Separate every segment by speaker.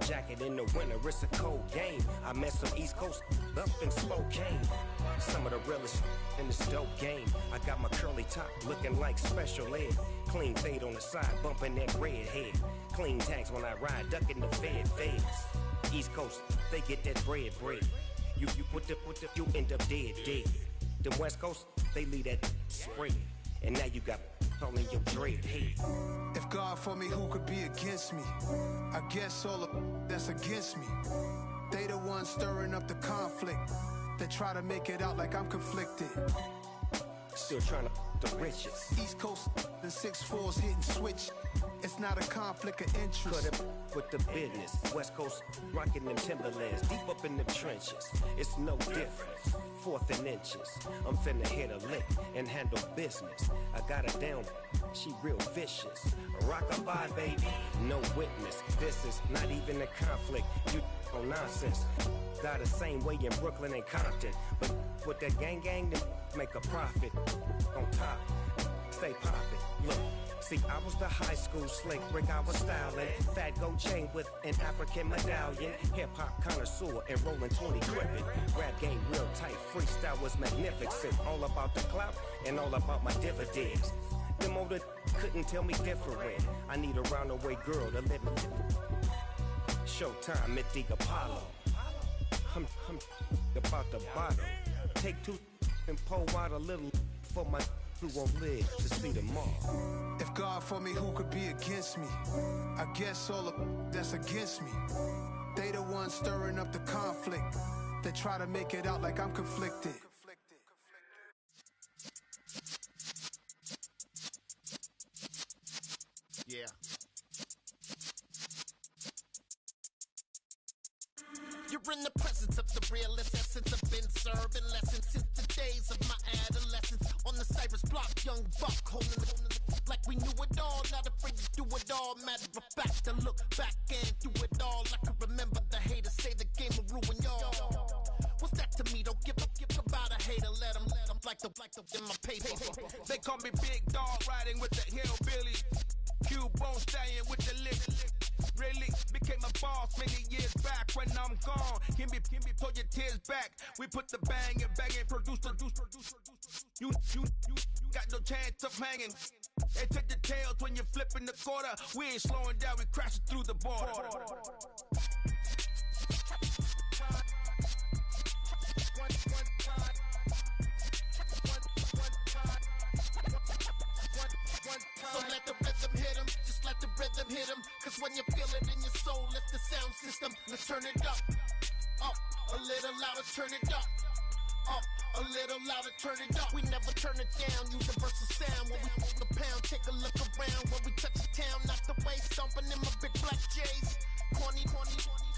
Speaker 1: jacket in the winter, it's a cold game. I met some East Coast up in Spokane. Some of the realest in this dope game. I got my curly top looking like special ed. Clean fade on the side, bumping that red head. Clean tags when I ride, ducking the feds. East Coast, they get that bread. You put the, you end up dead. The West Coast, they leave that spread. And now you got all in your dread head.
Speaker 2: If God for me, who could be against me? I guess all of that's against me. They the ones stirring up the conflict. They try to make it out like I'm conflicted.
Speaker 1: Still trying to the riches.
Speaker 2: East Coast, the 6'4s hitting switch. It's not a conflict of interest.
Speaker 1: Cut up with the business. West Coast rocking them Timberlands deep up in the trenches. It's no difference. 4th and inches. I'm finna hit a lick and handle business. I got her down. She real vicious. Rock-a-bye, baby. No witness. This is not even a conflict. You on nonsense. Got the same way in Brooklyn and Compton. But with that gang, then make a profit. On top, stay poppin'. Look. See, I was the high school slick Rick, I was styling. Fat gold chain with an African medallion. Hip-hop connoisseur and rolling 20 crippin'. Rap game real tight, freestyle was magnificent. All about the clout and all about my dividends. Them older couldn't tell me different. I need a roundaway girl to live in. Showtime, Mythic Apollo. I'm about the bottom. Take 2 and pour out a little for my who won't live to see tomorrow.
Speaker 2: If God for me, who could be against me? I guess all of that's against me. They the ones stirring up the conflict. They try to make it out like I'm conflicted.
Speaker 3: Yeah. You're in the presence of the realest essence. I've been serving lessons since the days of my adolescence. On the Cypress block, young buck holding it like we knew it all. Not afraid to do it all. Matter of fact, to look back and do it all. I can remember the haters say the game will ruin y'all. What's that to me? Don't give about a hater. Let them like the in my paper.
Speaker 4: They call me Big Dog, riding with the hillbilly. Cubone staying with the lift. Really became a boss many years back. When I'm gone, can be pull your tears back. We put the bang and produce. You got no chance of hanging. They take the tails when you're flipping the quarter. We ain't slowing down, we crashing through the border.
Speaker 3: So let the rhythm hit him, just let the rhythm hit him. Cause when you feel it in your soul, lift the sound system. Let's turn it up, a little louder, turn it up, a little louder, turn it up. We never turn it down, universal sound. When we hold the pound, take a look around. When we touch the town, not the way, stomping in my big black J's. Corny,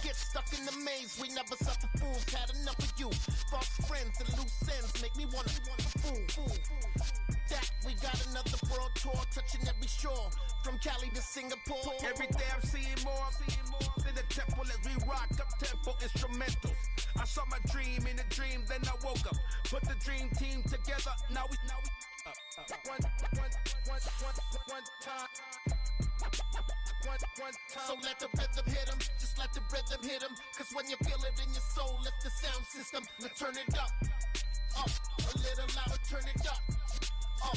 Speaker 3: get stuck in the maze. We never suffer fools, had enough of you. False friends and loose ends make me wanna fool. That we got another world tour, touching every shore, from Cali to Singapore.
Speaker 4: Every day I'm seeing more in the temple as we rock up tempo instrumentals. I saw my dream in a dream, then I woke up. Put the dream team together, now we one time.
Speaker 3: So let the rhythm hit him, just let the rhythm hit him. Cause when you feel it in your soul, lift the sound system. Let's turn it up, a little louder, turn it up, a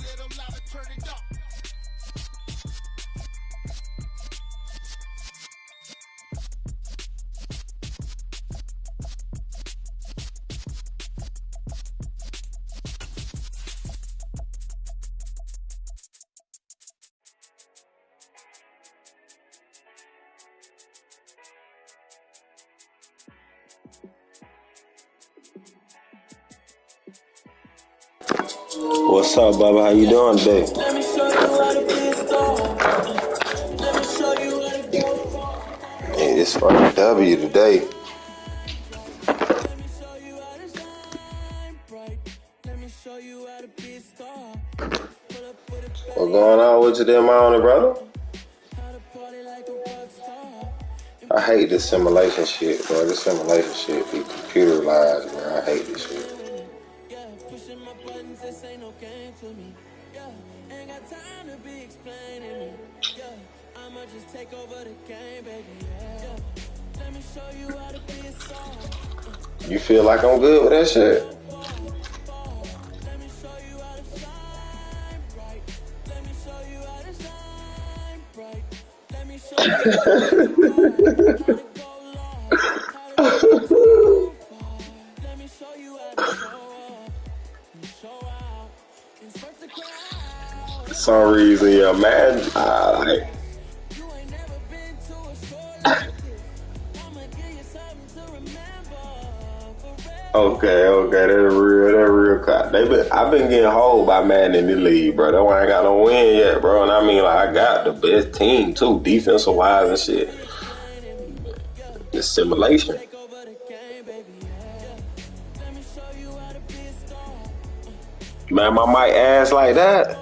Speaker 3: little louder, turn it up.
Speaker 5: What's up, Bubba? How you doing today? Hey, it's fucking W today. What going on with you there, my only brother? I hate this simulation shit, bro. This simulation shit be computerized, man. I hate this shit.
Speaker 6: This ain't no game to me. Yeah, ain't got time to be explaining me. Yeah, I'ma just take over the game, baby. Yeah,
Speaker 5: You feel like I'm good with that shit? For some reason, yeah, man. Like, okay, that's real. I've been getting hold by man in the league, bro. That's why I ain't got no win yet, bro. And I mean, like, I got the best team too, defensive wise and shit. It's simulation. Man, my mic ass like that.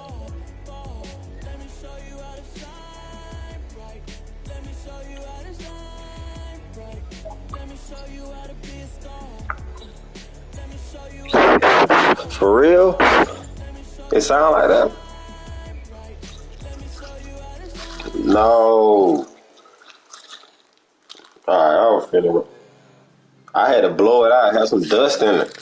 Speaker 5: For real? It sound like that? No. Alright, I was finna. I had to blow it out. It had some dust in it.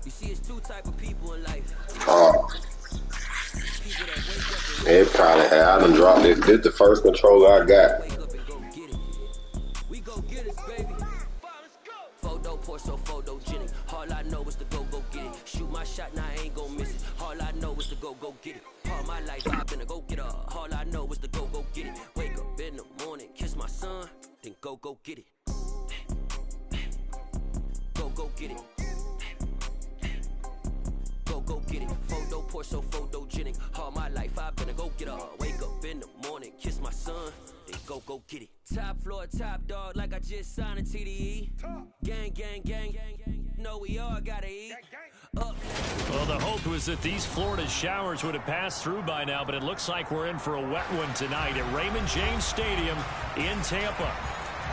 Speaker 7: You see, it's two type of people in life.
Speaker 5: Oh. It probably had. I done dropped it. This the first controller I got.
Speaker 7: Wake up and go get it. We go get it, baby. Photo poor, so photogenic. All I know is to go get it. Shoot my shot, now I ain't gon' miss it. All I know is to go get it. All my life I've been a go getter. All I know is to go get it. Wake up in the morning, kiss my son, then go get it. Go get it. Go get it. Photo poor, so photogenic. All my life I've been a go getter. Wake up in the morning, kiss my son, then go get it. Top floor, top dog, like I just signed a TDE. Gang. No, we all gotta eat. Up.
Speaker 8: Well, the hope was that these Florida showers would have passed through by now, but it looks like we're in for a wet one tonight at Raymond James Stadium in Tampa.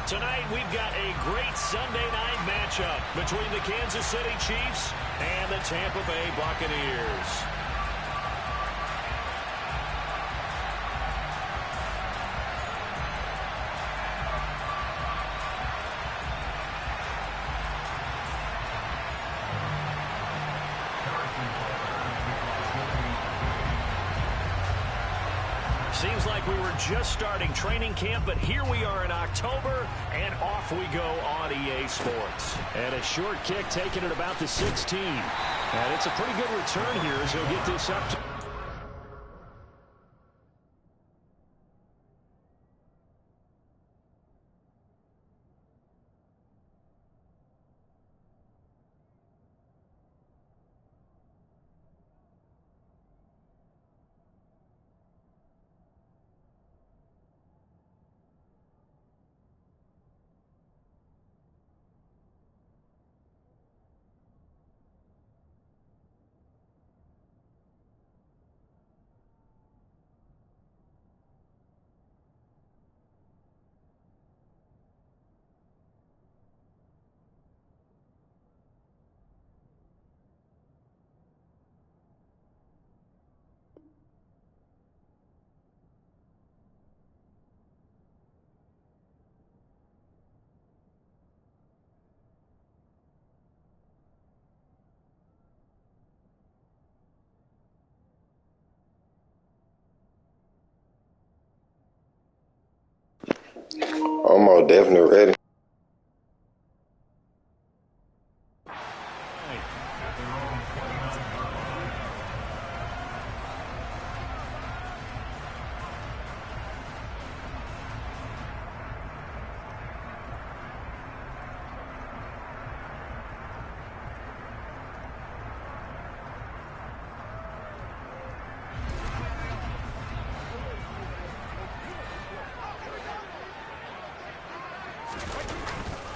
Speaker 8: Tonight, we've got a great Sunday night matchup between the Kansas City Chiefs and the Tampa Bay Buccaneers. Seems like we were just starting training camp, but here we are in October, and off we go on EA Sports. And a short kick taken at about the 16. And it's a pretty good return here as he'll get this up to...
Speaker 5: I'm all definitely ready.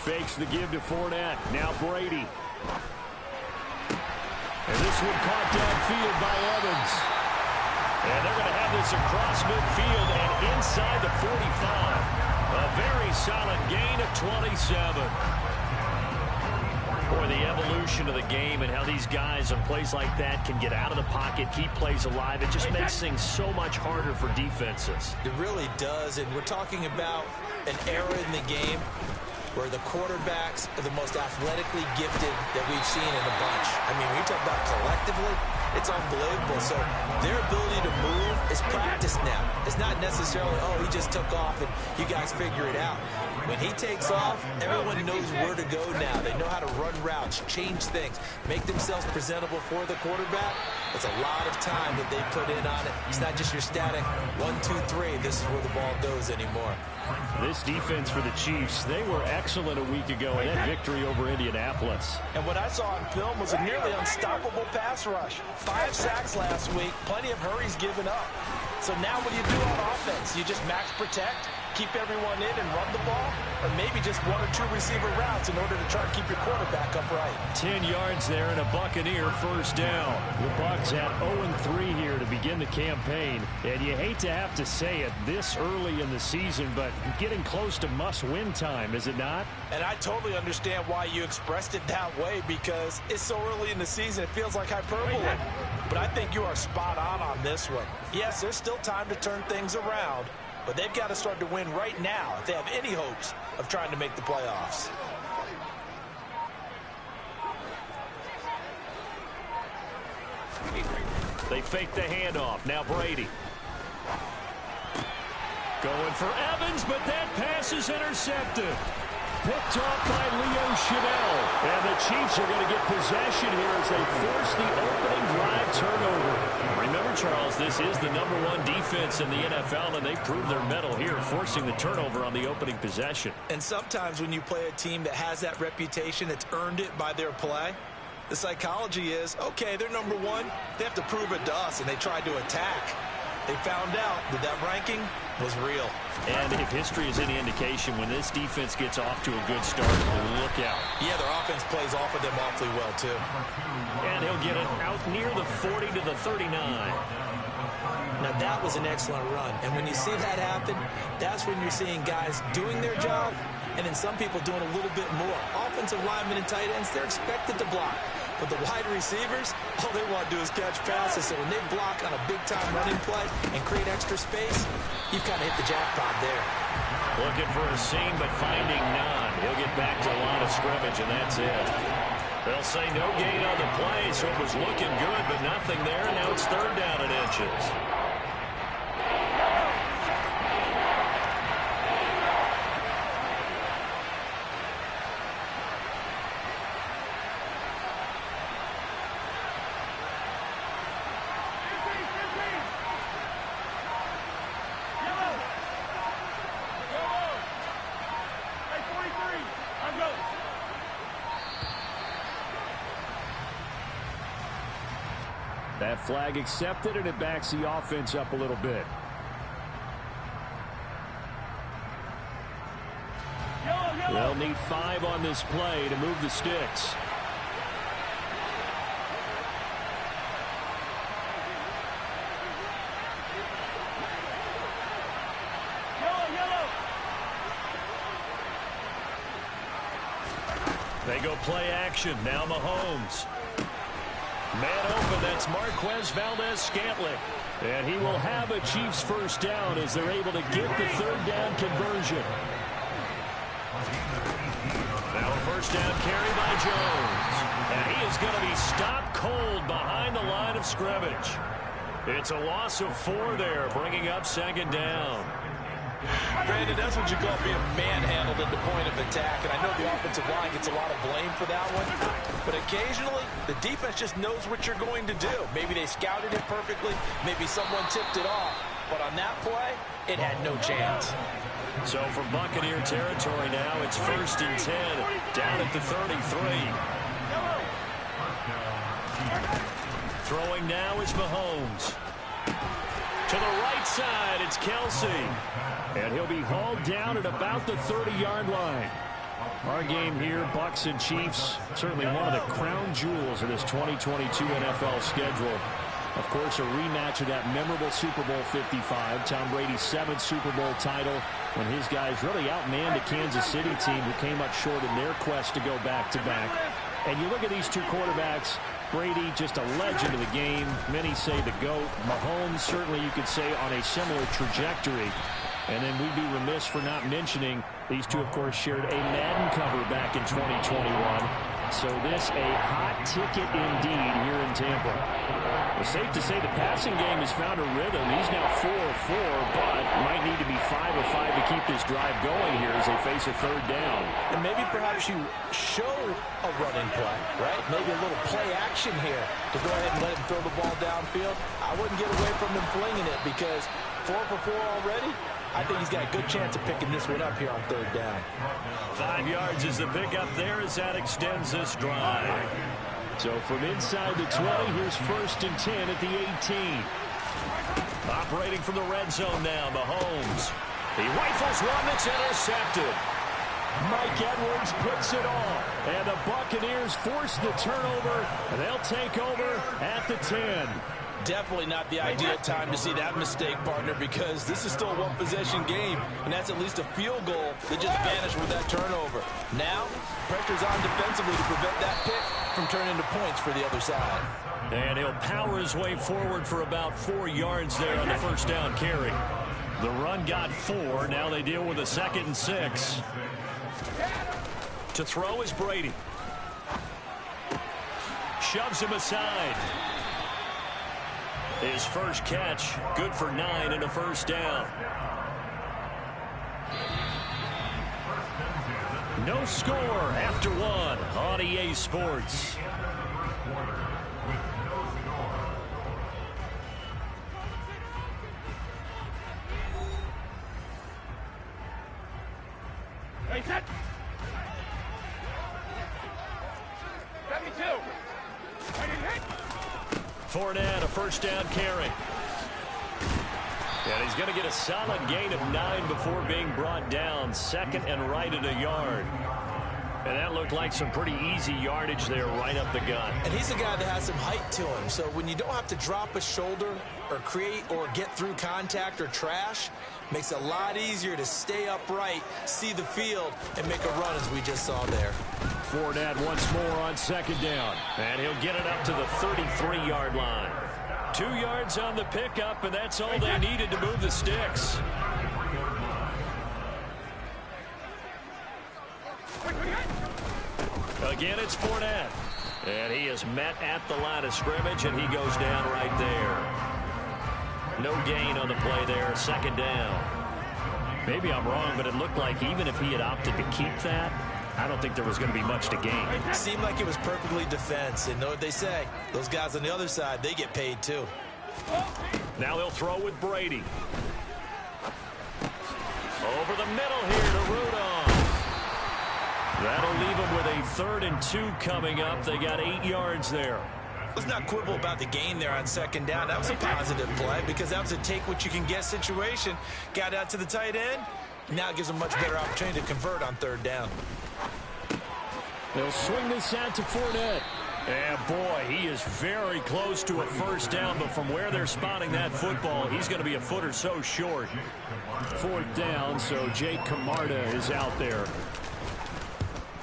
Speaker 8: Fakes the give to Fournette. Now Brady. And this one caught downfield by Evans. And they're going to have this across midfield and inside the 45. A very solid gain of 27. Boy, the evolution of the game and how these guys on plays like that can get out of the pocket, keep plays alive, it just makes things so much harder for defenses.
Speaker 9: It really does, and we're talking about an era in the game where the quarterbacks are the most athletically gifted that we've seen in a bunch. I mean, when you talk about collectively, it's unbelievable. So their ability to move is practiced now. It's not necessarily, oh, he just took off and you guys figure it out. When he takes off, everyone knows where to go now. They know how to run routes, change things, make themselves presentable for the quarterback. It's a lot of time that they put in on it. It's not just your static 1, 2, 3. This is where the ball goes anymore.
Speaker 8: This defense for the Chiefs, they were excellent a week ago in that victory over Indianapolis.
Speaker 10: And what I saw on film was a nearly unstoppable pass rush. 5 sacks last week, plenty of hurries given up. So now what do you do on offense? You just max protect, keep everyone in and run the ball, or maybe just 1 or 2 receiver routes in order to try to keep your quarterback upright.
Speaker 8: 10 yards there and a Buccaneer first down. The Bucs at 0-3 here to begin the campaign. And you hate to have to say it this early in the season, but getting close to must-win time, is it not?
Speaker 10: And I totally understand why you expressed it that way, because it's so early in the season it feels like hyperbole. But I think you are spot on this one. Yes, there's still time to turn things around, but they've got to start to win right now if they have any hopes of trying to make the playoffs.
Speaker 8: They fake the handoff. Now Brady. Going for Evans, but that pass is intercepted. Picked off by Leo Chenal. And the Chiefs are going to get possession here as they force the opening drive turnover. Remember, Charles, this is the #1 defense in the NFL, and they proved their mettle here, forcing the turnover on the opening possession.
Speaker 10: And sometimes when you play a team that has that reputation, that's earned it by their play, the psychology is, okay, they're #1. They have to prove it to us, and they tried to attack. They found out that that ranking was real.
Speaker 8: And if history is any indication, when this defense gets off to a good start, look out.
Speaker 10: Yeah, their offense plays off of them awfully well, too.
Speaker 8: And he'll get it out near the 40 to the 39.
Speaker 9: Now, that was an excellent run. And when you see that happen, that's when you're seeing guys doing their job and then some people doing a little bit more. Offensive linemen and tight ends, they're expected to block. But the wide receivers, all they want to do is catch passes. So when they block on a big-time running play and create extra space, you've kind of hit the jackpot there.
Speaker 8: Looking for a seam, but finding none. He'll get back to the line of scrimmage, and that's it. They'll say no gain on the play, so it was looking good, but nothing there. Now it's 3rd down and inches. That flag accepted, and it backs the offense up a little bit. They'll need 5 on this play to move the sticks. They go play action. Now Mahomes. Man open, that's Marquez Valdes-Scantling. And he will have a Chiefs first down as they're able to get the 3rd down conversion. Now a first down carry by Jones. And he is going to be stopped cold behind the line of scrimmage. It's a loss of 4 there, bringing up 2nd down.
Speaker 10: Brandon, that's what you call being manhandled at the point of attack, and I know the offensive line gets a lot of blame for that one, but occasionally the defense just knows what you're going to do. Maybe they scouted it perfectly, maybe someone tipped it off, but on that play, it had no chance.
Speaker 8: So from Buccaneer territory now, it's 1st and 10, down at the 33. Throwing now is Mahomes. To the right side, it's Kelsey. And he'll be hauled down at about the 30-yard line. Our game here, Bucs and Chiefs, certainly one of the crown jewels of this 2022 NFL schedule. Of course, a rematch of that memorable Super Bowl 55, Tom Brady's 7th Super Bowl title, when his guys really outmanned a Kansas City team who came up short in their quest to go back-to-back. And you look at these two quarterbacks, Brady, just a legend of the game. Many say the GOAT. Mahomes, certainly you could say, on a similar trajectory. And then we'd be remiss for not mentioning these two, of course, shared a Madden cover back in 2021. So this a hot ticket indeed here in Tampa. It's safe to say the passing game has found a rhythm. He's now 4 of 4, but might need to be 5 of 5 to keep this drive going here as they face a third down.
Speaker 9: And maybe perhaps you show a running play, right? Maybe a little play action here to go ahead and let him throw the ball downfield. I wouldn't get away from him flinging it because 4 for 4 already. I think he's got a good chance of picking this one up here on third down.
Speaker 8: 5 yards is the pickup there as that extends this drive. So from inside the 20, here's 1st and 10 at the 18. Operating from the red zone now, Mahomes. He rifles one that's intercepted. Mike Edwards puts it off. And the Buccaneers force the turnover. And they'll take over at the 10.
Speaker 9: Definitely not the ideal time to see that mistake, partner, because this is still a one-possession game, and that's at least a field goal that just vanished with that turnover. Now, pressure's on defensively to prevent that pick from turning into points for the other side.
Speaker 8: And he'll power his way forward for about 4 yards there on the first down carry. The run got 4. Now they deal with a 2nd and 6. To throw is Brady. Shoves him aside. His first catch, good for 9 and a first down. No score after 1 on EA Sports.
Speaker 11: Hey, set. 72.
Speaker 8: Fournette, a first down carry. And he's going to get a solid gain of 9 before being brought down. 2nd and right at a yard. And that looked like some pretty easy yardage there right up the gut.
Speaker 9: And he's a guy that has some height to him. So when you don't have to drop a shoulder or create or get through contact or trash, makes it a lot easier to stay upright, see the field, and make a run as we just saw there.
Speaker 8: Fournette once more on 2nd down. And he'll get it up to the 33-yard line. 2 yards on the pickup, and that's all they needed to move the sticks. Again, it's Fournette. And he is met at the line of scrimmage, and he goes down right there. No gain on the play there, 2nd down. Maybe I'm wrong, but it looked like even if he had opted to keep that, I don't think there was going to be much to gain.
Speaker 9: It seemed like it was perfectly defense. And know what they say? Those guys on the other side, they get paid too.
Speaker 8: Now they'll throw with Brady. Over the middle here to Rudolph. That'll leave them with a 3rd and 2 coming up. They got 8 yards there.
Speaker 9: Let's not quibble about the gain there on 2nd down. That was a positive play because that was a take-what-you-can-get situation. Got out to the tight end. Now it gives them much better opportunity to convert on 3rd down.
Speaker 8: They'll swing this out to Fournette. And boy, he is very close to a first down, but from where they're spotting that football, he's going to be a foot or so short. 4th down, so Jake Camarda is out there.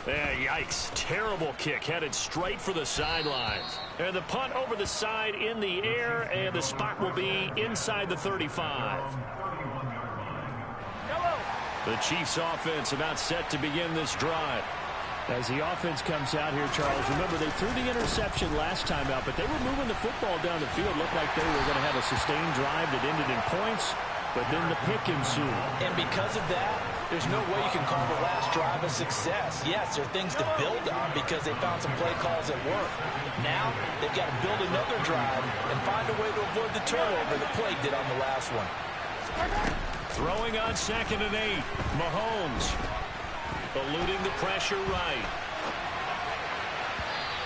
Speaker 8: Yikes, terrible kick, headed straight for the sidelines. And the punt over the side in the air, and the spot will be inside the 35. The Chiefs offense about set to begin this drive. As the offense comes out here, Charles, remember they threw the interception last time out, but they were moving the football down the field. Looked like they were going to have a sustained drive that ended in points, but then the pick ensued.
Speaker 9: And because of that, there's no way you can call the last drive a success. Yes, there are things to build on because they found some play calls that work. Now, they've got to build another drive and find a way to avoid the turnover that plagued it on the last one.
Speaker 8: Throwing on 2nd and 8, Mahomes. Eluding the pressure right.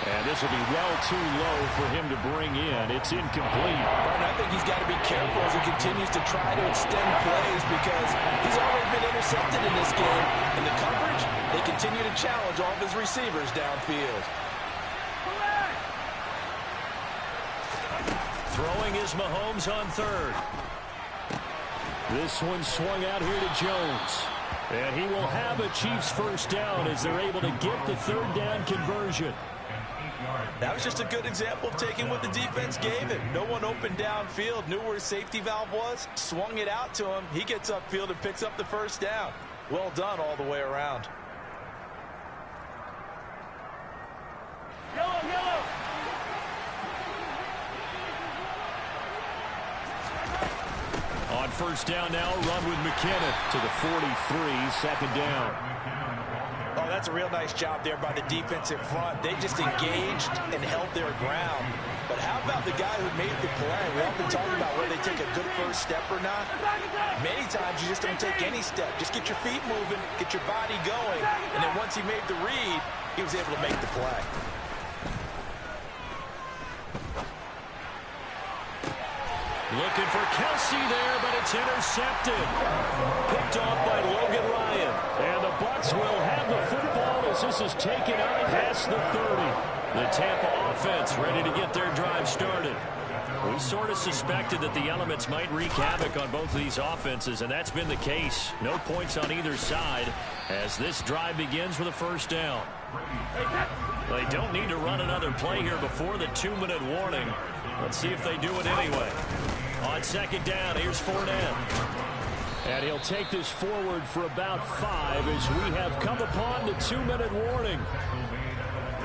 Speaker 8: And this will be well too low for him to bring in. It's incomplete.
Speaker 9: And I think he's got to be careful as he continues to try to extend plays because he's already been intercepted in this game. And the coverage, they continue to challenge all of his receivers downfield.
Speaker 8: Throwing is Mahomes on 3rd. This one swung out here to Jones. And he will have a Chiefs first down as they're able to get the 3rd down conversion.
Speaker 9: That was just a good example of taking what the defense gave him. No one open downfield, knew where his safety valve was, swung it out to him. He gets upfield and picks up the first down. Well done all the way around.
Speaker 11: Yellow, yellow.
Speaker 8: On first down now, run with McKinnon to the 43, second down.
Speaker 9: Oh, that's a real nice job there by the defense in front. They just engaged and held their ground. But how about the guy who made the play? We often talk about whether they take a good first step or not. Many times you just don't take any step. Just get your feet moving, get your body going, and then once he made the read, he was able to make the play.
Speaker 8: Looking for Kelsey there, but it's intercepted. Picked off by Logan Ryan. And the Bucs will have the football as this is taken up past the 30. The Tampa offense ready to get their drive started. We sort of suspected that the elements might wreak havoc on both of these offenses, and that's been the case. No points on either side as this drive begins with a first down. They don't need to run another play here before the 2-minute warning. Let's see if they do it anyway. On second down, here's Fournette. And he'll take this forward for about 5 as we have come upon the 2-minute warning.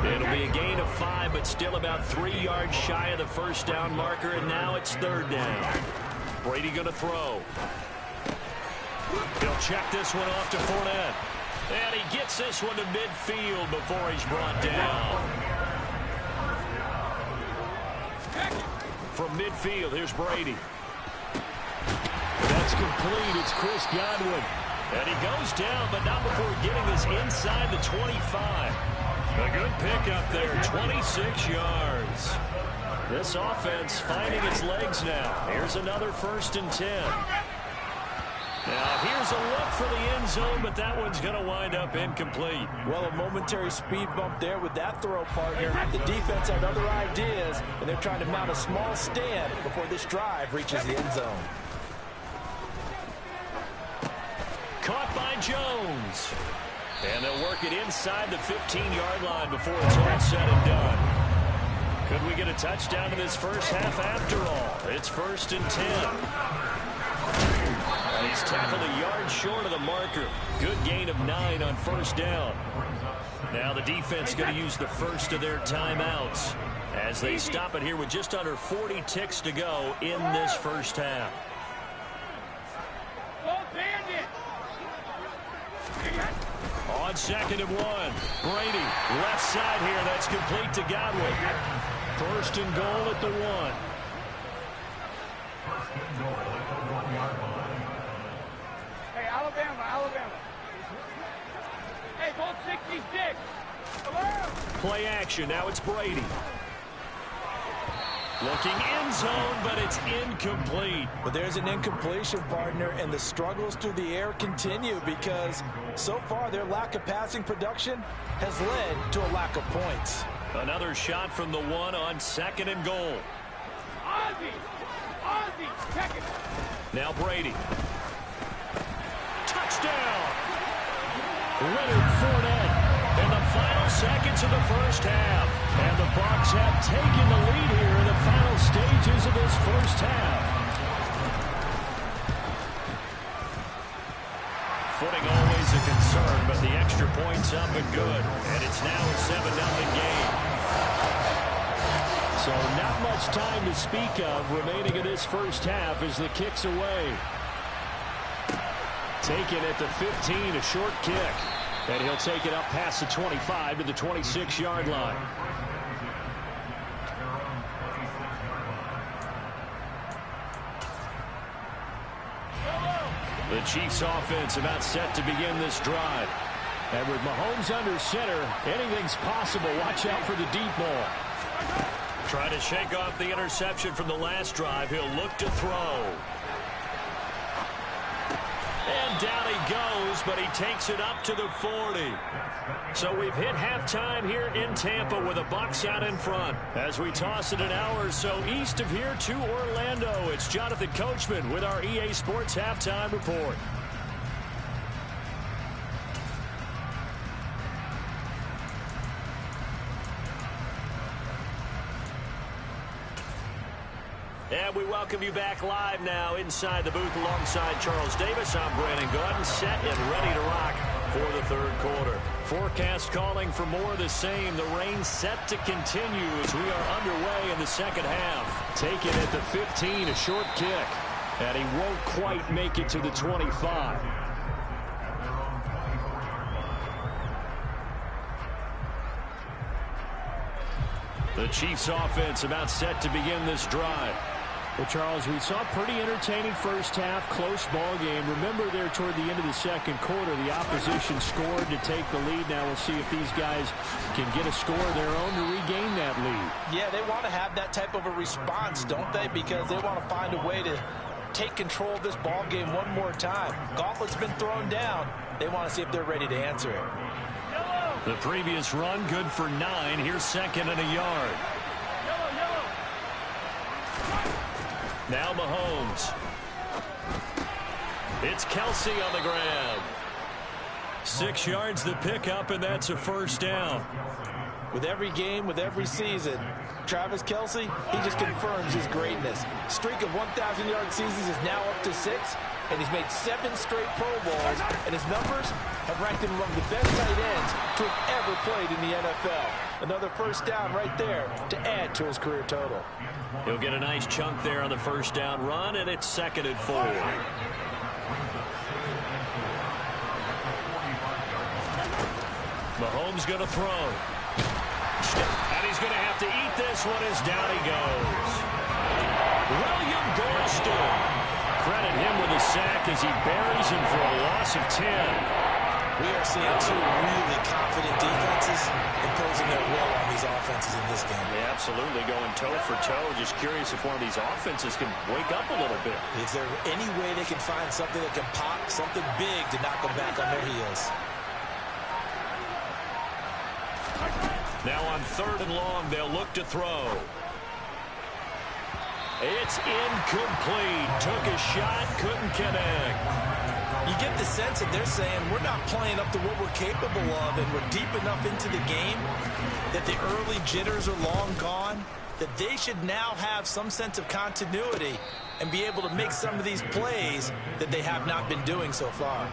Speaker 8: It'll be a gain of 5, but still about 3 yards shy of the first down marker, and now it's third down. Brady going to throw. He'll check this one off to Fournette. And he gets this one to midfield before he's brought down. From midfield, here's Brady. That's complete. It's Chris Godwin. And he goes down, but not before getting this inside the 25. A good pickup there, 26 yards. This offense finding its legs now. Here's another 1st and 10. Now, here's a look for the end zone, but that one's going to wind up incomplete.
Speaker 9: Well, a momentary speed bump there with that throw, partner. The defense had other ideas, and they're trying to mount a small stand before this drive reaches the end zone.
Speaker 8: Caught by Jones. And they'll work it inside the 15-yard line before it's all said and done. Could we get a touchdown in this first half after all? It's 1st and 10. And he's tackled a yard short of the marker. Good gain of 9 on first down. Now the defense going to use the first of their timeouts as they stop it here with just under 40 ticks to go in this first half. On 2nd and 1, Brady, left side here. That's complete to Godwin. 1st and goal at the 1.
Speaker 11: Hey, Alabama. Hey, Colt 66.
Speaker 8: Play action. Now it's Brady. Looking end zone, but it's incomplete.
Speaker 9: But there's an incompletion, partner, and the struggles through the air continue because so far their lack of passing production has led to a lack of points.
Speaker 8: Another shot from the 1 on 2nd and goal.
Speaker 11: Ozzie, check it.
Speaker 8: Now Brady. Touchdown! Leonard Fournette in the final seconds of the first half. And the Bucs have taken the lead here in the final stages of this first half. Footing always a concern, but the extra point's up and good. And it's now a 7-0 game. So not much time to speak of remaining in this first half as the kick's away. Taken at the 15, a short kick. And he'll take it up past the 25 to the 26-yard line. The Chiefs offense about set to begin this drive. And with Mahomes under center, anything's possible. Watch out for the deep ball. Trying to shake off the interception from the last drive. He'll look to throw. And down he goes, but he takes it up to the 40. So we've hit halftime here in Tampa with the Bucs out in front. As we toss it an hour or so east of here to Orlando, it's Jonathan Coachman with our EA Sports Halftime Report. And we welcome you back live now inside the booth alongside Charles Davis. I'm Brandon Gaudin, set and ready to rock for the third quarter. Forecast calling for more of the same. The rain set to continue as we are underway in the second half. Taken at the 15, a short kick. And he won't quite make it to the 25. The Chiefs offense about set to begin this drive.
Speaker 12: Well, Charles, we saw a pretty entertaining first half, close ball game. Remember there toward the end of the second quarter, the opposition scored to take the lead. Now we'll see if these guys can get a score of their own to regain that lead.
Speaker 9: Yeah, they want to have that type of a response, don't they? Because they want to find a way to take control of this ball game one more time. Gauntlet's been thrown down. They want to see if they're ready to answer it.
Speaker 8: The previous run good for 9. Here's second and a yard. Now Mahomes. It's Kelsey on the grab. 6 yards the pickup, and that's a first down.
Speaker 9: With every game, with every season, Travis Kelce, he just confirms his greatness. Streak of 1,000-yard seasons is now up to 6, and he's made 7 straight Pro Bowls, and his numbers have ranked him among the best tight ends to have ever played in the NFL. Another first down right there to add to his career total.
Speaker 8: He'll get a nice chunk there on the first down run, and it's second and 4. Mahomes going to throw. And he's going to have to eat this one as down he goes. William Golston. Credit him with a sack as he buries him for a loss of 10.
Speaker 9: We are seeing 2 really confident defenses imposing their will on these offenses in this game.
Speaker 8: Yeah, absolutely, going toe for toe. Just curious if one of these offenses can wake up a little bit.
Speaker 9: Is there any way they can find something that can pop, something big to knock them back on their heels?
Speaker 8: Now on 3rd and long, they'll look to throw. It's incomplete. Took a shot, couldn't connect.
Speaker 9: You get the sense that they're saying we're not playing up to what we're capable of, and we're deep enough into the game that the early jitters are long gone, that they should now have some sense of continuity and be able to make some of these plays that they have not been doing so far.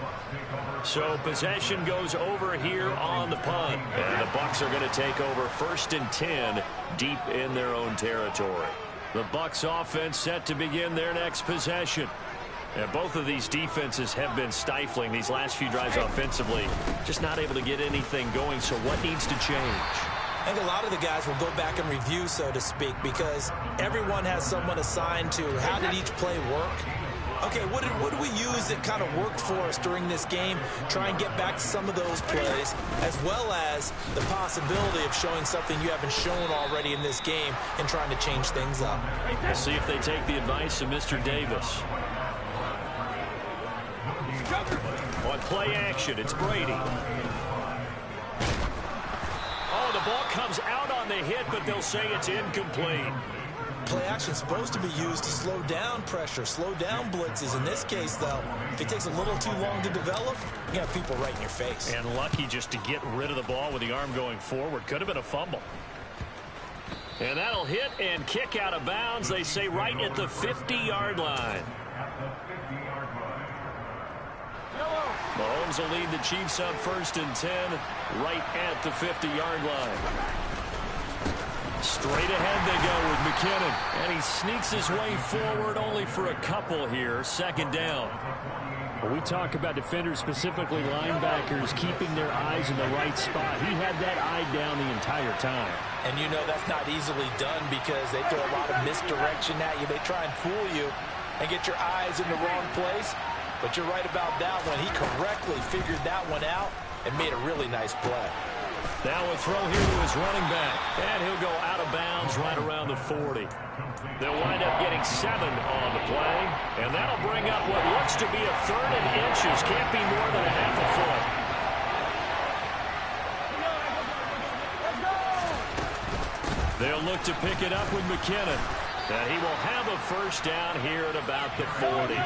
Speaker 8: So possession goes over here on the punt, and the Bucs are going to take over 1st and 10 deep in their own territory. The Bucs offense set to begin their next possession. And both of these defenses have been stifling these last few drives offensively. Just not able to get anything going, so what needs to change?
Speaker 9: I think a lot of the guys will go back and review, so to speak, because everyone has someone assigned to how did each play work. Okay, what did we use that kind of worked for us during this game? Try and get back to some of those plays, as well as the possibility of showing something you haven't shown already in this game and trying to change things up.
Speaker 8: We'll see if they take the advice of Mr. Davis. On play action, it's Brady. Oh, the ball comes out on the hit, but they'll say it's incomplete.
Speaker 9: Play action is supposed to be used to slow down pressure, slow down blitzes. In this case, though, if it takes a little too long to develop, you have people right in your face.
Speaker 8: And lucky just to get rid of the ball with the arm going forward. Could have been a fumble. And that'll hit and kick out of bounds, they say, right at the 50-yard line. Mahomes will lead the Chiefs up 1st and 10 right at the 50-yard line. Straight ahead they go with McKinnon. And he sneaks his way forward only for a couple here. 2nd down.
Speaker 12: When we talk about defenders, specifically linebackers, keeping their eyes in the right spot. He had that eye down the entire time.
Speaker 9: And you know that's not easily done because they throw a lot of misdirection at you. They try and fool you and get your eyes in the wrong place. But you're right about that one. He correctly figured that one out and made a really nice play.
Speaker 8: Now a throw here to his running back. And he'll go out of bounds right around the 40. They'll wind up getting 7 on the play. And that'll bring up what looks to be a 3rd and inches. Can't be more than a half a foot. They'll look to pick it up with McKinnon. And he will have a first down here at about the 40.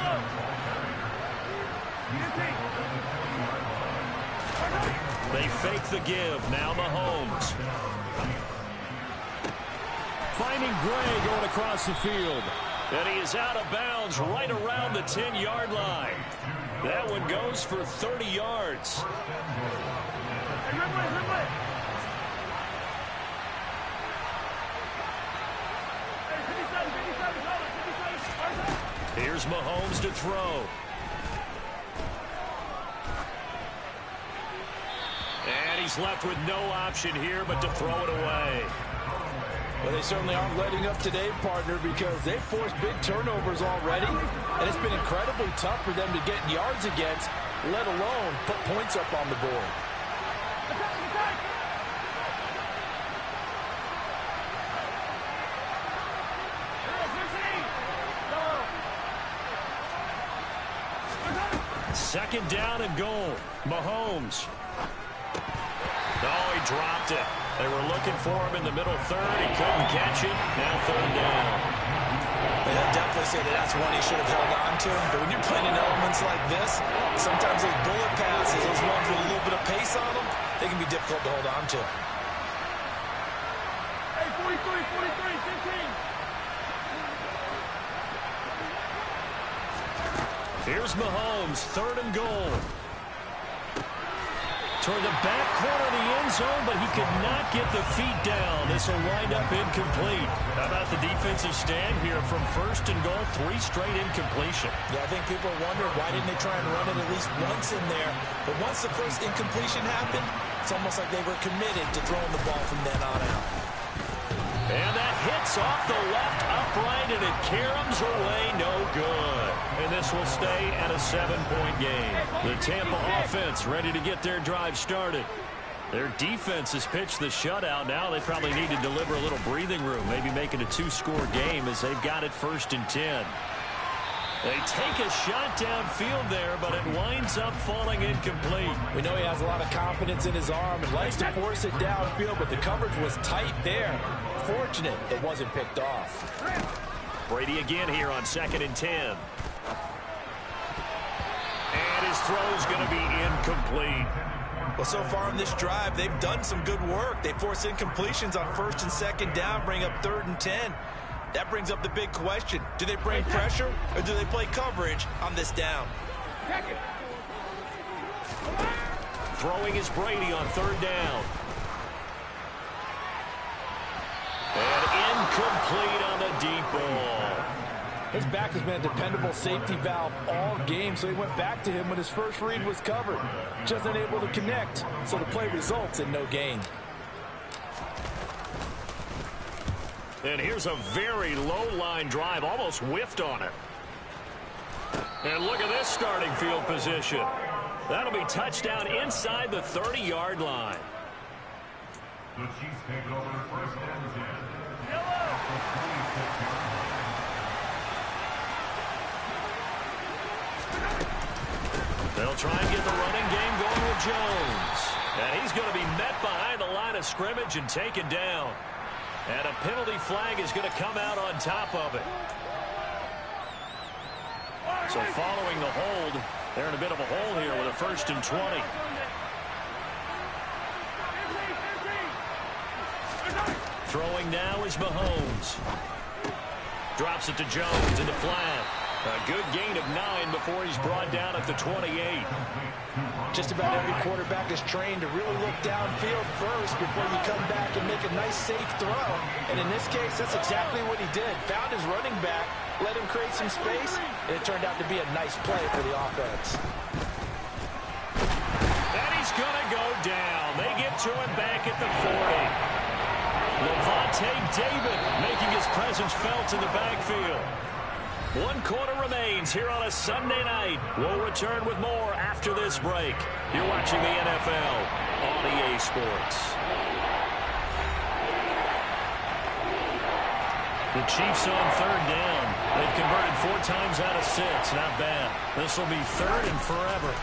Speaker 8: They fake the give. Now Mahomes. Finding Gray going across the field. And he is out of bounds right around the 10-yard line. That one goes for 30 yards. Here's Mahomes to throw. And he's left with no option here but to throw it away.
Speaker 9: Well, they certainly aren't letting up today, partner, because they've forced big turnovers already, and it's been incredibly tough for them to get yards against, let alone put points up on the board.
Speaker 8: Second down and goal. Mahomes. Oh, he dropped it. They were looking for him in the middle third. He couldn't catch it. Now third down.
Speaker 9: I'd definitely say that's one he should have held on to. But when you're playing in elements like this, sometimes those bullet passes, those ones with a little bit of pace on them, they can be difficult to hold on to.
Speaker 11: Hey, 43, 15.
Speaker 8: Here's Mahomes, third and goal. Toward the back corner of the end zone, but he could not get the feet down. This will wind up incomplete. How about the defensive stand here from first and goal? 3 straight incompletion.
Speaker 9: Yeah, I think people wonder why didn't they try and run it at least once in there. But once the first incompletion happened, it's almost like they were committed to throwing the ball from then on out.
Speaker 8: And that hits off the left upright, and it caroms away, no good. And this will stay at a 7-point game. The Tampa offense ready to get their drive started. Their defense has pitched the shutout. Now they probably need to deliver a little breathing room, maybe make it a 2-score game as they've got it 1st and 10. They take a shot downfield there, but it winds up falling incomplete.
Speaker 9: We know he has a lot of confidence in his arm and likes to force it downfield, but the coverage was tight there. Fortunate it wasn't picked off.
Speaker 8: Brady again here on 2nd and 10. And his throw's going to be incomplete.
Speaker 9: Well, so far in this drive, they've done some good work. They force incompletions on 1st and 2nd down, bring up 3rd and 10. That brings up the big question. Do they bring pressure or do they play coverage on this down?
Speaker 8: Throwing is Brady on 3rd down. And incomplete on the deep ball.
Speaker 9: His back has been a dependable safety valve all game, so he went back to him when his first read was covered. Just unable to connect, so the play results in no gain.
Speaker 8: And here's a very low-line drive, almost whiffed on it. And look at this starting field position. That'll be touchdown inside the 30-yard line.
Speaker 13: The Chiefs take it over 1st and 10.
Speaker 8: They'll try and get the running game going with Jones. And he's going to be met behind the line of scrimmage and taken down. And a penalty flag is going to come out on top of it. So following the hold, they're in a bit of a hole here with a 1st and 20. Throwing now is Mahomes. Drops it to Jones in the flat. A good gain of 9 before he's brought down at the 28.
Speaker 9: Just about every quarterback is trained to really look downfield first before you come back and make a nice, safe throw. And in this case, that's exactly what he did. Found his running back, let him create some space, and it turned out to be a nice play for the offense.
Speaker 8: And he's going to go down. They get to him back at the 40. Lavonte David making his presence felt in the backfield. 1 quarter remains here on a Sunday night. We'll return with more after this break. You're watching the NFL on EA Sports. The Chiefs on 3rd down. They've converted 4 times out of 6. Not bad. This will be 3rd and forever.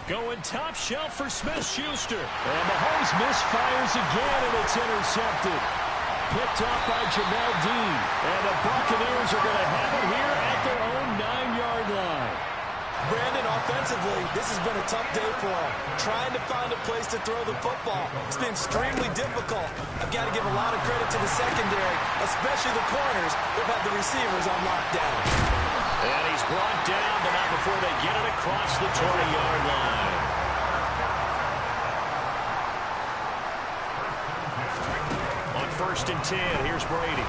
Speaker 8: Going top shelf for Smith-Schuster.
Speaker 12: And Mahomes misfires again, and it's intercepted. Picked off by Jamel Dean. And the Buccaneers are going to have it here at their own 9-yard line.
Speaker 9: Brandon, off offensively, this has been a tough day for them. Trying to find a place to throw the football. It's been extremely difficult. I've got to give a lot of credit to the secondary, especially the corners. They've had the receivers on lockdown.
Speaker 8: And he's brought down, but not before they get it across the 20-yard line. On 1st and 10, here's Brady.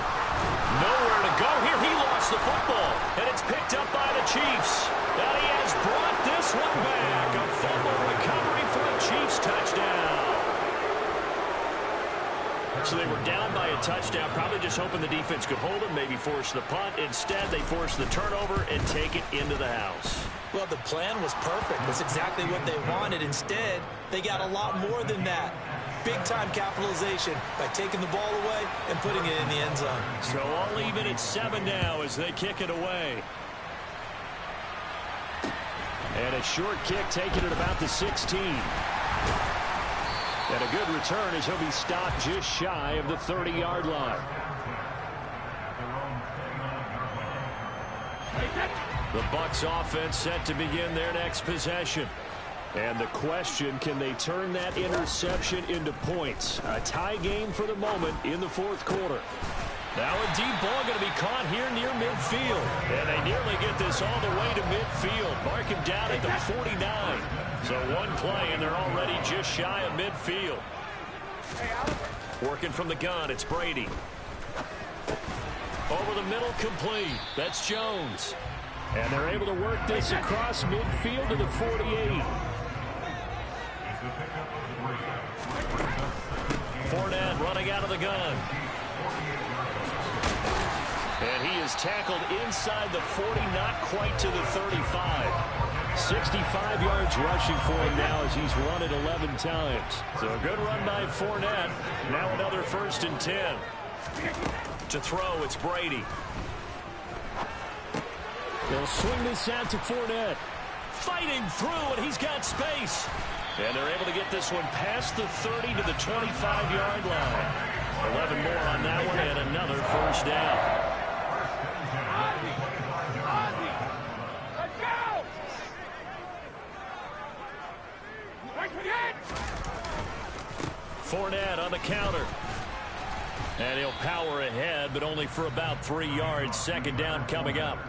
Speaker 8: Nowhere to go here. He lost the football, and it's picked up by the Chiefs. And he has brought this one back. A fumble recovery for a Chiefs touchdown. So they were down by a touchdown, probably just hoping the defense could hold them, maybe force the punt. Instead, they forced the turnover and take it into the house.
Speaker 9: Well, the plan was perfect. That's exactly what they wanted. Instead, they got a lot more than that. Big-time capitalization by taking the ball away and putting it in the end zone.
Speaker 8: So all even at 7 now as they kick it away. And a short kick taken at about the 16. And a good return as he'll be stopped just shy of the 30-yard line. The Bucs offense set to begin their next possession. And the question, can they turn that interception into points? A tie game for the moment in the 4th quarter. Now a deep ball going to be caught here near midfield. And they nearly get this all the way to midfield. Mark him down at the 49. So one play and they're already just shy of midfield. Working from the gun, it's Brady. Over the middle, complete. That's Jones. And they're able to work this across midfield to the 48. Fournette running out of the gun. And he is tackled inside the 40, not quite to the 35. 65 yards rushing for him now as he's run it 11 times. So a good run by Fournette. Now another 1st and 10. To throw, it's Brady. They'll swing this out to Fournette. Fighting through, and he's got space. And they're able to get this one past the 30 to the 25-yard line. 11 more on that one, and another 1st down. Fournette on the counter. And he'll power ahead, but only for about 3 yards. 2nd down coming up.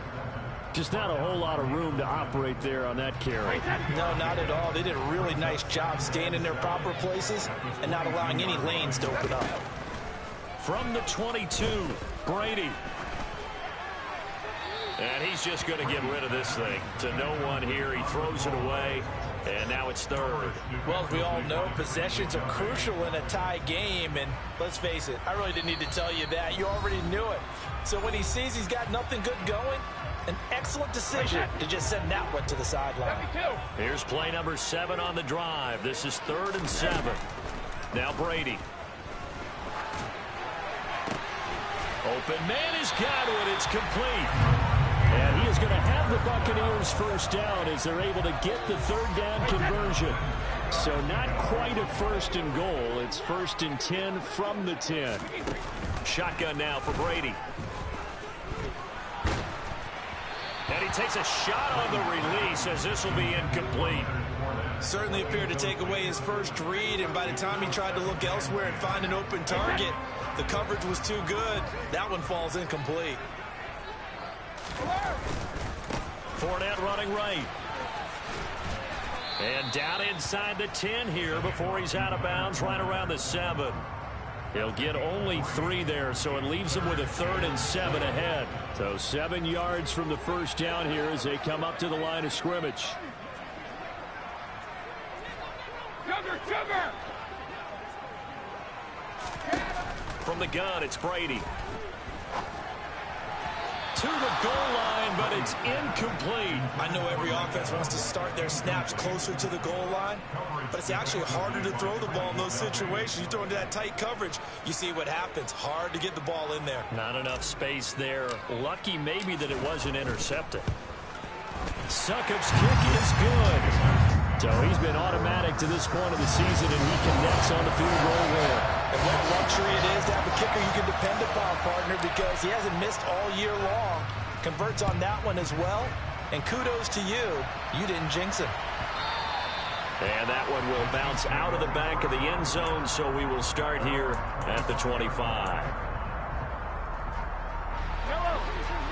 Speaker 8: Just not a whole lot of room to operate there on that carry.
Speaker 9: No, not at all. They did a really nice job staying in their proper places and not allowing any lanes to open up.
Speaker 8: From the 22, Brady. And he's just going to get rid of this thing. To no one here. He throws it away. And now it's 3rd.
Speaker 9: Well, as we all know, possessions are crucial in a tie game. And let's face it, I really didn't need to tell you that. You already knew it. So when he sees he's got nothing good going, an excellent decision to just send that one to the sideline.
Speaker 8: Here's play number 7 on the drive. This is 3rd and 7. Now Brady. Open man has got it. It's complete. And he is going to have the Buccaneers 1st down as they're able to get the 3rd down conversion. So not quite a 1st and goal. It's 1st and 10 from the 10. Shotgun now for Brady. And he takes a shot on the release as this will be incomplete.
Speaker 9: Certainly appeared to take away his first read, and by the time he tried to look elsewhere and find an open target, the coverage was too good. That one falls incomplete.
Speaker 8: Fournette running right. And down inside the 10 here before he's out of bounds, right around the 7. He'll get only 3 there, so it leaves him with a 3rd and 7 ahead. So 7 yards from the 1st down here as they come up to the line of scrimmage. From the gun, it's Brady. To the goal line, but it's incomplete.
Speaker 9: I know every offense wants to start their snaps closer to the goal line, but it's actually harder to throw the ball in those situations. You throw into that tight coverage, you see what happens. Hard to get the ball in there.
Speaker 8: Not enough space there. Lucky maybe that it wasn't intercepted. Succop's kick is good. So he's been automatic to this point of the season, and he connects on the field goal there.
Speaker 9: And what a luxury it is to have a kicker you can depend upon, partner, because he hasn't missed all year long. Converts on that one as well. And kudos to you. You didn't jinx him.
Speaker 8: And that one will bounce out of the back of the end zone, so we will start here at the 25.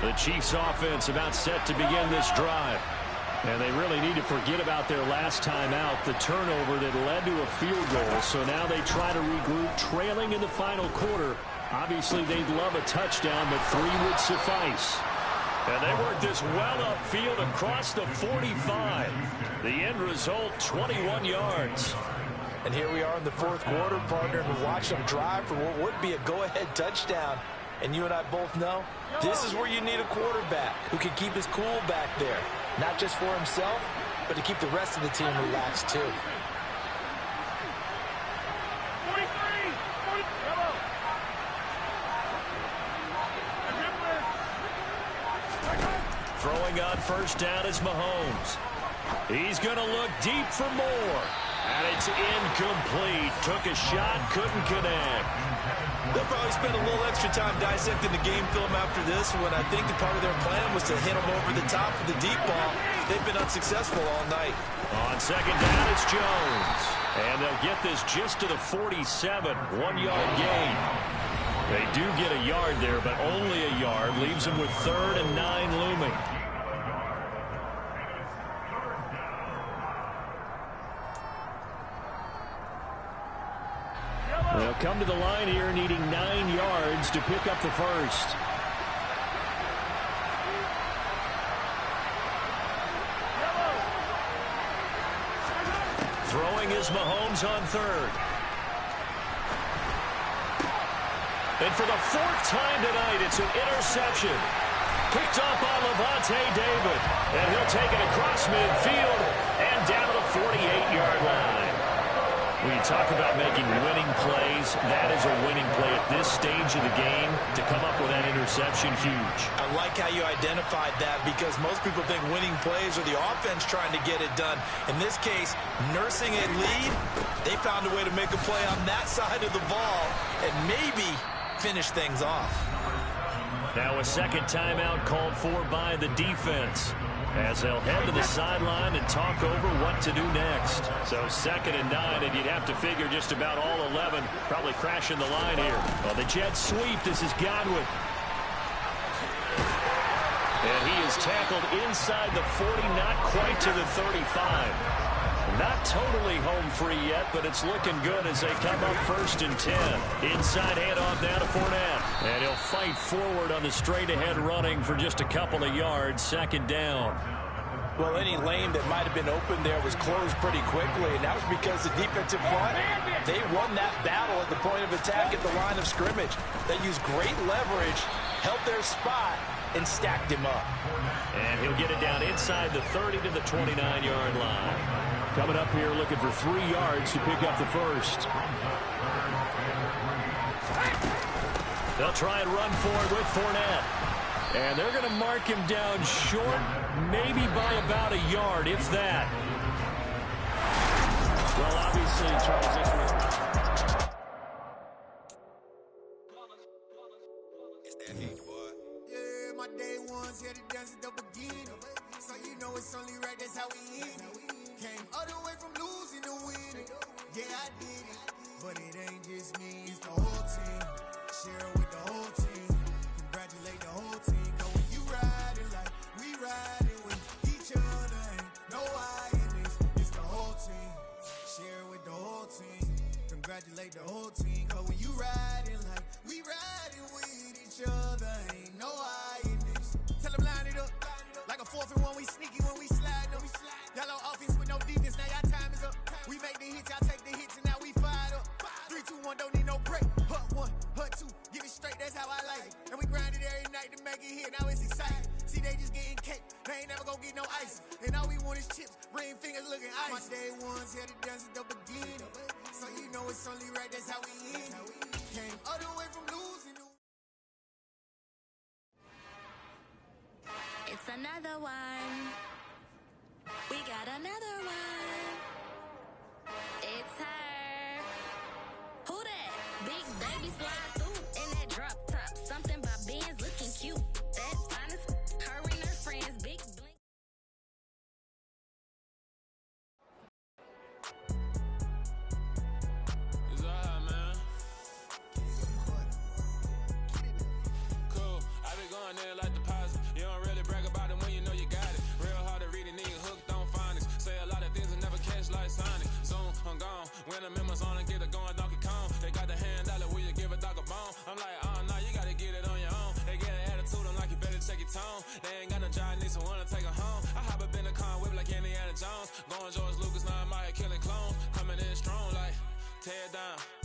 Speaker 8: The Chiefs offense about set to begin this drive. And they really need to forget about their last time out, the turnover that led to a field goal. So now they try to regroup, trailing in the final quarter. Obviously, they'd love a touchdown, but 3 would suffice. And they work this well upfield across the 45. The end result, 21 yards.
Speaker 9: And here we are in the fourth quarter, partner, and watch them drive for what would be a go-ahead touchdown. And you and I both know this is where you need a quarterback who can keep his cool back there. Not just for himself, but to keep the rest of the team relaxed too.
Speaker 8: Throwing on first down is Mahomes. He's going to look deep for more. And it's incomplete. Took a shot, couldn't connect.
Speaker 10: They'll probably spend a little extra time dissecting the game film after this when I think the part of their plan was to hit them over the top of the deep ball. They've been unsuccessful all night.
Speaker 8: On second down, it's Jones. And they'll get this just to the 47. 1-yard gain. They do get a yard there, but only a yard. Leaves them with 3rd and 9 looming.
Speaker 12: They'll come to the line here needing 9 yards to pick up the first.
Speaker 8: Throwing is Mahomes on 3rd. And for the 4th time tonight, it's an interception. Picked up by Lavonte David. And he'll take it across midfield and down to the 48-yard line. When you talk about making winning plays, that is a winning play at this stage of the game. To come up with that interception, huge.
Speaker 9: I like how you identified that because most people think winning plays are the offense trying to get it done. In this case, nursing a lead, they found a way to make a play on that side of the ball and maybe finish things off.
Speaker 8: Now a second timeout called for by the defense, as they'll head to the sideline and talk over what to do next. So 2nd and 9, and you'd have to figure just about all 11 probably crashing the line here. Well, the Jets sweep. This is Godwin. And he is tackled inside the 40, not quite to the 35. Not totally home free yet, but it's looking good as they come up 1st and 10. Inside handoff now to Fournette. And he'll fight forward on the straight-ahead running for just a couple of yards. 2nd down.
Speaker 9: Well, any lane that might have been open there was closed pretty quickly, and that was because the defensive front, they won that battle at the point of attack at the line of scrimmage. They used great leverage, held their spot, and stacked him up.
Speaker 8: And he'll get it down inside the 30 to the 29-yard line.
Speaker 12: Coming up here looking for 3 yards to pick up the first.
Speaker 8: They'll try and run for it with Fournette. And they're going to mark him down short, maybe by about a yard, if that.
Speaker 12: Well, obviously, Charles, this was...
Speaker 3: Yeah, my day ones here to dance at the beginning. So you know it's only right, that's how we end it. Came all the way from losing to winning. Yeah, I did it. But it ain't just me, it's the whole team. Share it with the whole team. Congratulate the whole team. Cause when you riding like we riding with each other, ain't no I in this. It's the whole team. Share it with the whole team. Congratulate the whole team. Cause when you riding like we riding with each other, ain't no I in this. Tell them line it up. Like a 4th and 1, we sneaky when we slide them. Y'all on offense with no defense, now y'all time is up. We make the hits, y'all take the hits, and now we fired up. 3, 2, 1, don't need no break. Hut 1, hut 2, give it straight, that's how I like it. And we grind it every night to make it hit, now it's exciting. See, they just getting cake, they ain't never gonna get no ice. And all we want is chips, ring fingers looking ice. My day ones here to dance at the beginning. So you know it's only right, that's how we end. Came all the way from losing to...
Speaker 14: It's another one. We got another one. It's her. Who that? Big baby slide through in that drop top. Something by Benz looking cute. That's fine as her and her friends. Big
Speaker 15: going in like deposit. You don't really brag about it when you know you got it. Real hard to read a nigga hooked on phonics. Say a lot of things and never catch like Sonic. Zoom, I'm gone. When the members on and get it going Donkey Kong. They got the hand dollar, will you give a dog a bone? I'm like, nah, you gotta get it on your own. They get an attitude, I'm like, you better check your tone. They ain't got no job, need someone to take her home. I hop up in the car, whip like Indiana Jones. Going George Lucas, now I'm out here killing clones. Coming in strong like, tear down.